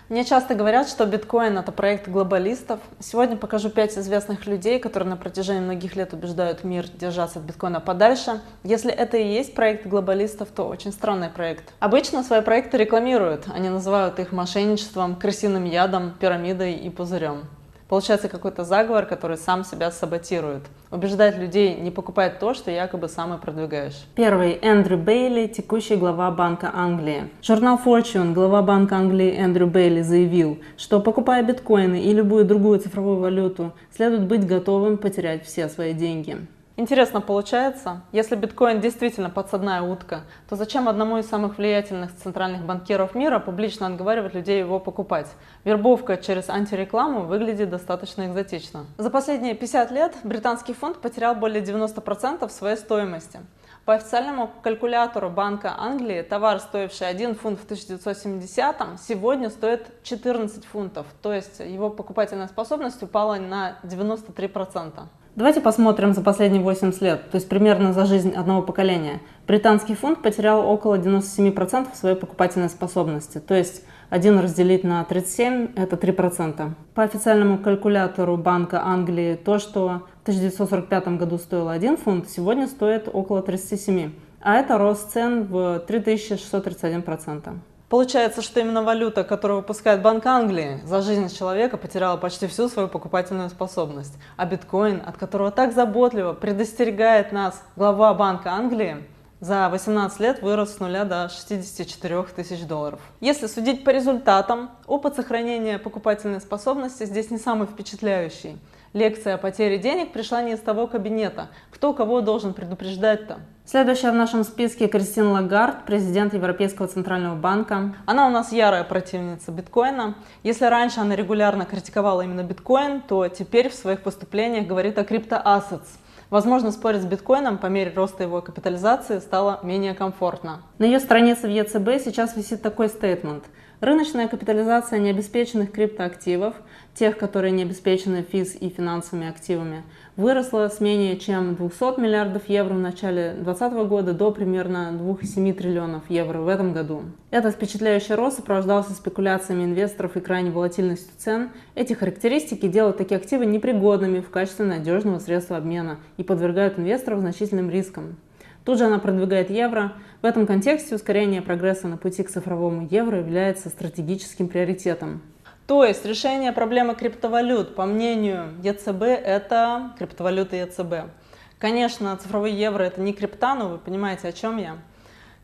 Мне часто говорят, что биткоин — это проект глобалистов. Сегодня покажу 5 известных людей, которые на протяжении многих лет убеждают мир держаться от биткоина подальше. Если это и есть проект глобалистов, то очень странный проект. Обычно свои проекты рекламируют, они называют их мошенничеством, крысиным ядом, пирамидой и пузырем. Получается какой-то заговор, который сам себя саботирует. Убеждать людей не покупать то, что якобы сам и продвигаешь. Первый. Эндрю Бейли, текущий глава Банка Англии. Журнал Fortune, глава Банка Англии Эндрю Бейли заявил, что покупая биткоины и любую другую цифровую валюту, следует быть готовым потерять все свои деньги. Интересно получается, если биткоин действительно подсадная утка, то зачем одному из самых влиятельных центральных банкиров мира публично отговаривать людей его покупать? Вербовка через антирекламу выглядит достаточно экзотично. За последние 50 лет британский фунт потерял более 90% своей стоимости. По официальному калькулятору Банка Англии товар, стоивший 1 фунт в 1970-м, сегодня стоит 14 фунтов, то есть его покупательная способность упала на 93%. Давайте посмотрим за последние 80 лет, то есть примерно за жизнь одного поколения. Британский фунт потерял около 97% своей покупательной способности, то есть 1 разделить на 37 – это 3%. По официальному калькулятору Банка Англии то, что в 1945 году стоило 1 фунт, сегодня стоит около 37, а это рост цен в 3631%. Получается, что именно валюта, которую выпускает Банк Англии, за жизнь человека потеряла почти всю свою покупательную способность. А биткоин, от которого так заботливо предостерегает нас глава Банка Англии, за 18 лет вырос с нуля до 64 тысяч долларов. Если судить по результатам, опыт сохранения покупательной способности здесь не самый впечатляющий. Лекция о потере денег пришла не из того кабинета. Кто кого должен предупреждать-то? Следующая в нашем списке Кристин Лагард, президент Европейского центрального банка. Она у нас ярая противница биткоина. Если раньше она регулярно критиковала именно биткоин, то теперь в своих выступлениях говорит о криптоассетс. Возможно, спорить с биткоином по мере роста его капитализации стало менее комфортно. На ее странице в ЕЦБ сейчас висит такой стейтмент. Рыночная капитализация необеспеченных криптоактивов, тех, которые не обеспечены ФИЗ и финансовыми активами, выросла с менее чем 200 миллиардов евро в начале 2020 года до примерно 2,7 триллионов евро в этом году. Этот впечатляющий рост сопровождался спекуляциями инвесторов и крайней волатильностью цен. Эти характеристики делают такие активы непригодными в качестве надежного средства обмена и подвергают инвесторов значительным рискам. Тут же она продвигает евро. В этом контексте ускорение прогресса на пути к цифровому евро является стратегическим приоритетом. То есть решение проблемы криптовалют, по мнению ЕЦБ, это криптовалюты ЕЦБ. Конечно, цифровой евро это не крипта, но вы понимаете, о чем я.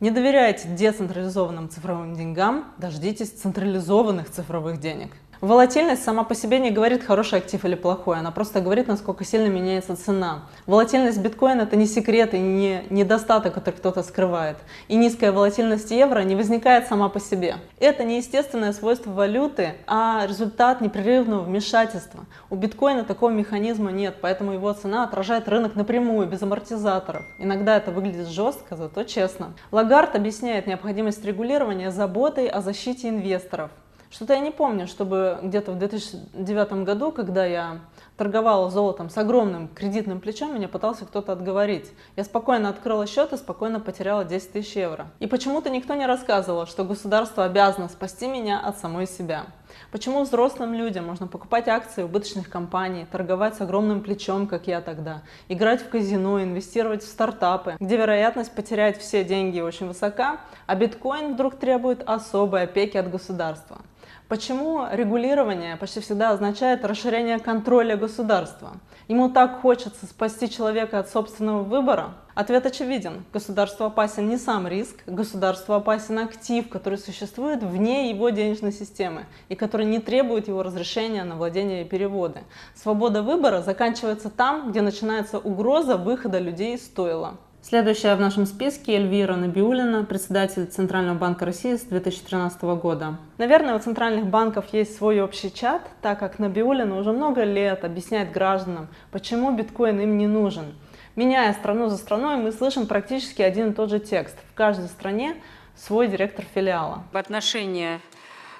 Не доверяйте децентрализованным цифровым деньгам, дождитесь централизованных цифровых денег. Волатильность сама по себе не говорит, хороший актив или плохой, она просто говорит, насколько сильно меняется цена. Волатильность биткоина – это не секрет и не недостаток, который кто-то скрывает. И низкая волатильность евро не возникает сама по себе. Это не естественное свойство валюты, а результат непрерывного вмешательства. У биткоина такого механизма нет, поэтому его цена отражает рынок напрямую, без амортизаторов. Иногда это выглядит жестко, зато честно. Лагард объясняет необходимость регулирования заботой о защите инвесторов. Что-то я не помню, чтобы где-то в 2009 году, когда я торговала золотом с огромным кредитным плечом, меня пытался кто-то отговорить. Я спокойно открыла счет и спокойно потеряла 10 тысяч евро. И почему-то никто не рассказывал, что государство обязано спасти меня от самой себя. Почему взрослым людям можно покупать акции убыточных компаний, торговать с огромным плечом, как я тогда, играть в казино, инвестировать в стартапы, где вероятность потерять все деньги очень высока, а биткоин вдруг требует особой опеки от государства? Почему регулирование почти всегда означает расширение контроля государства? Ему так хочется спасти человека от собственного выбора? Ответ очевиден. Государству опасен не сам риск, государству опасен актив, который существует вне его денежной системы и который не требует его разрешения на владение и переводы. Свобода выбора заканчивается там, где начинается угроза выхода людей из стойла. Следующая в нашем списке Эльвира Набиуллина, председатель Центрального банка России с 2013 года. Наверное, у центральных банков есть свой общий чат, так как Набиуллина уже много лет объясняет гражданам, почему биткоин им не нужен. Меняя страну за страной, мы слышим практически один и тот же текст. В каждой стране свой директор филиала. В отношении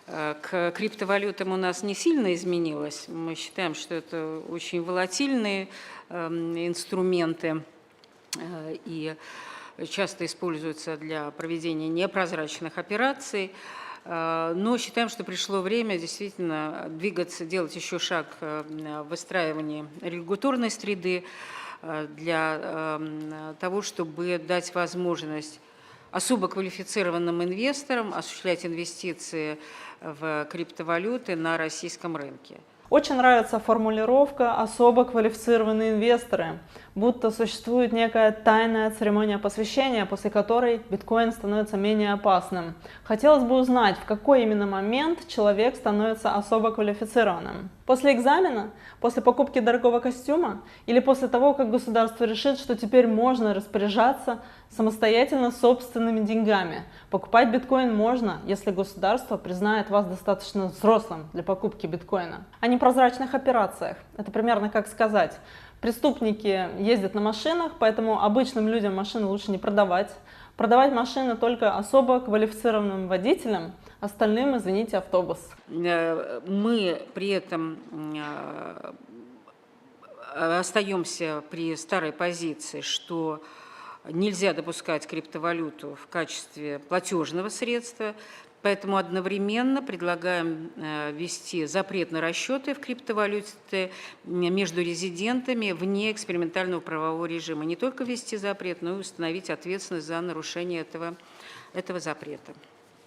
к криптовалютам у нас не сильно изменилось. Мы считаем, что это очень волатильные инструменты и часто используются для проведения непрозрачных операций. Но считаем, что пришло время действительно двигаться, делать еще шаг в выстраивании регуляторной среды для того, чтобы дать возможность особо квалифицированным инвесторам осуществлять инвестиции в криптовалюты на российском рынке. Очень нравится формулировка «особо квалифицированные инвесторы», будто существует некая тайная церемония посвящения, после которой биткоин становится менее опасным. Хотелось бы узнать, в какой именно момент человек становится особо квалифицированным. После экзамена? После покупки дорогого костюма? Или после того, как государство решит, что теперь можно распоряжаться самостоятельно собственными деньгами? Покупать биткоин можно, если государство признает вас достаточно взрослым для покупки биткоина. О непрозрачных операциях. Это примерно как сказать: преступники ездят на машинах, поэтому обычным людям машины лучше не продавать. Продавать машины только особо квалифицированным водителям, остальным, извините, автобус. Мы при этом остаемся при старой позиции, что нельзя допускать криптовалюту в качестве платежного средства, поэтому одновременно предлагаем ввести запрет на расчеты в криптовалюте между резидентами вне экспериментального правового режима. Не только ввести запрет, но и установить ответственность за нарушение этого запрета.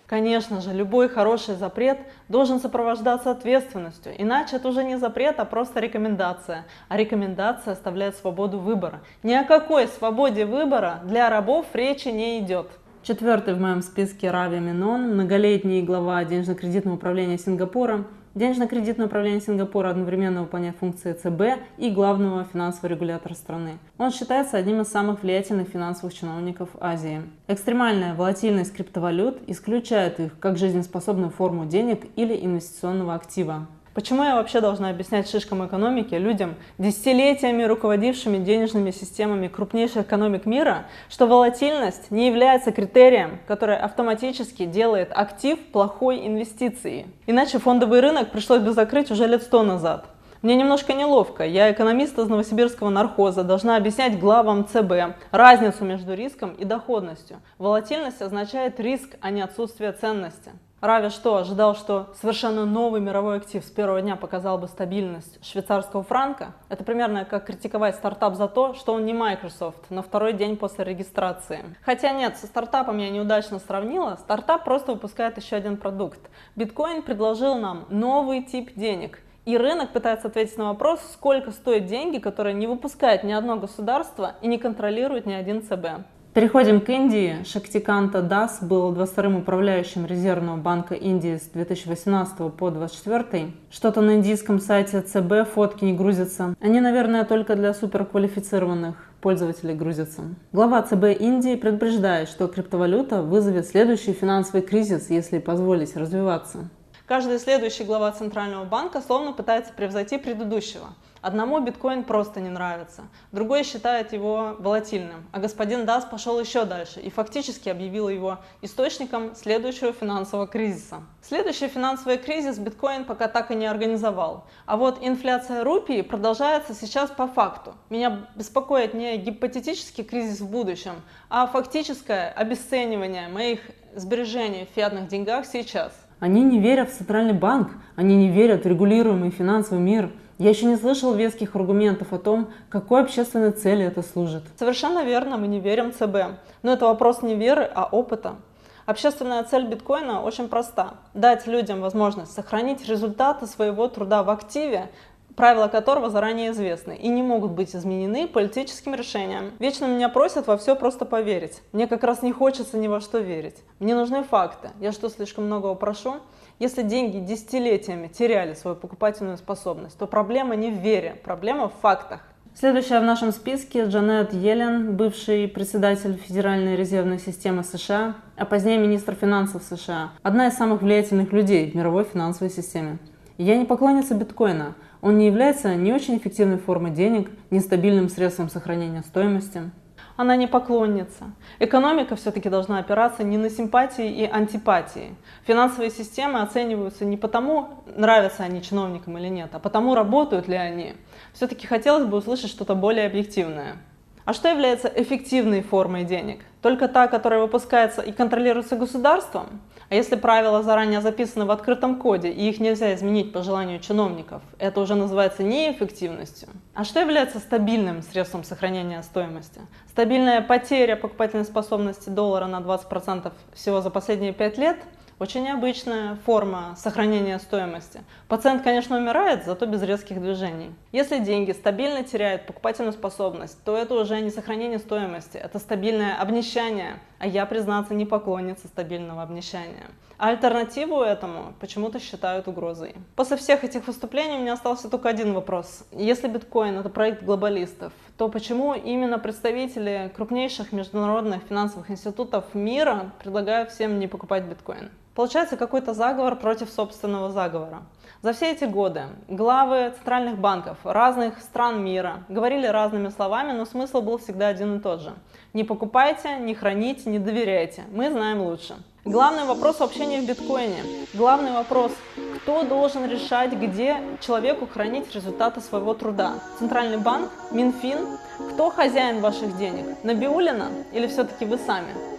Конечно же, любой хороший запрет должен сопровождаться ответственностью, иначе это уже не запрет, а просто рекомендация. А рекомендация оставляет свободу выбора. Ни о какой свободе выбора для рабов речи не идет. Четвертый в моем списке Рави Менон, многолетний глава денежно-кредитного управления Сингапура. Денежно-кредитное управление Сингапура одновременно выполняет функции ЦБ и главного финансового регулятора страны. Он считается одним из самых влиятельных финансовых чиновников Азии. Экстремальная волатильность криптовалют исключает их как жизнеспособную форму денег или инвестиционного актива. Почему я вообще должна объяснять шишкам экономики, людям, десятилетиями руководившими денежными системами крупнейших экономик мира, что волатильность не является критерием, который автоматически делает актив плохой инвестицией? Иначе фондовый рынок пришлось бы закрыть уже лет 100 назад. Мне немножко неловко, я экономист из Новосибирского нархоза, должна объяснять главам ЦБ разницу между риском и доходностью. Волатильность означает риск, а не отсутствие ценности. Рави что, ожидал, что совершенно новый мировой актив с первого дня показал бы стабильность швейцарского франка? Это примерно как критиковать стартап за то, что он не Microsoft на второй день после регистрации. Хотя нет, со стартапом я неудачно сравнила, стартап просто выпускает еще один продукт. Биткоин предложил нам новый тип денег. И рынок пытается ответить на вопрос, сколько стоят деньги, которые не выпускает ни одно государство и не контролирует ни один ЦБ. Переходим к Индии. Шактиканта Дас был 22-м управляющим Резервного банка Индии с 2018 по 2024. Что-то на индийском сайте ЦБ фотки не грузятся. Они, наверное, только для суперквалифицированных пользователей грузятся. Глава ЦБ Индии предупреждает, что криптовалюта вызовет следующий финансовый кризис, если позволить развиваться. Каждый следующий глава Центрального банка словно пытается превзойти предыдущего. Одному биткоин просто не нравится, другой считает его волатильным, а господин Дас пошел еще дальше и фактически объявил его источником следующего финансового кризиса. Следующий финансовый кризис биткоин пока так и не организовал. А вот инфляция рупий продолжается сейчас по факту. Меня беспокоит не гипотетический кризис в будущем, а фактическое обесценивание моих сбережений в фиатных деньгах сейчас. Они не верят в Центральный банк, они не верят в регулируемый финансовый мир. Я еще не слышал веских аргументов о том, какой общественной цели это служит. Совершенно верно, мы не верим ЦБ. Но это вопрос не веры, а опыта. Общественная цель биткоина очень проста. Дать людям возможность сохранить результаты своего труда в активе, правила которого заранее известны и не могут быть изменены политическим решением. Вечно меня просят во все просто поверить. Мне как раз не хочется ни во что верить. Мне нужны факты. Я что, слишком многого прошу? Если деньги десятилетиями теряли свою покупательную способность, то проблема не в вере, проблема в фактах. Следующая в нашем списке Джанет Йеллен, бывший председатель Федеральной резервной системы США, а позднее министр финансов США. Одна из самых влиятельных людей в мировой финансовой системе. Я не поклонница биткоина. Он не является ни очень эффективной формой денег, ни стабильным средством сохранения стоимости. Она не поклонница. Экономика все-таки должна опираться не на симпатии и антипатии. Финансовые системы оцениваются не потому, нравятся они чиновникам или нет, а потому, работают ли они. Все-таки хотелось бы услышать что-то более объективное. А что является эффективной формой денег? Только та, которая выпускается и контролируется государством? А если правила заранее записаны в открытом коде и их нельзя изменить по желанию чиновников, это уже называется неэффективностью. А что является стабильным средством сохранения стоимости? Стабильная потеря покупательной способности доллара на 20% всего за последние 5 лет – очень необычная форма сохранения стоимости. Пациент, конечно, умирает, зато без резких движений. Если деньги стабильно теряют покупательную способность, то это уже не сохранение стоимости, это стабильное обнищание. А я, признаться, не поклонница стабильного обнищания. А альтернативу этому почему-то считают угрозой. После всех этих выступлений у меня остался только один вопрос. Если биткоин – это проект глобалистов, то почему именно представители крупнейших международных финансовых институтов мира предлагают всем не покупать биткоин? Получается какой-то заговор против собственного заговора. За все эти годы главы центральных банков разных стран мира говорили разными словами, но смысл был всегда один и тот же. Не покупайте, не храните, не доверяйте. Мы знаем лучше. Главный вопрос вообще не в биткоине. Главный вопрос, кто должен решать, где человеку хранить результаты своего труда? Центральный банк? Минфин? Кто хозяин ваших денег? Набиуллина или все-таки вы сами?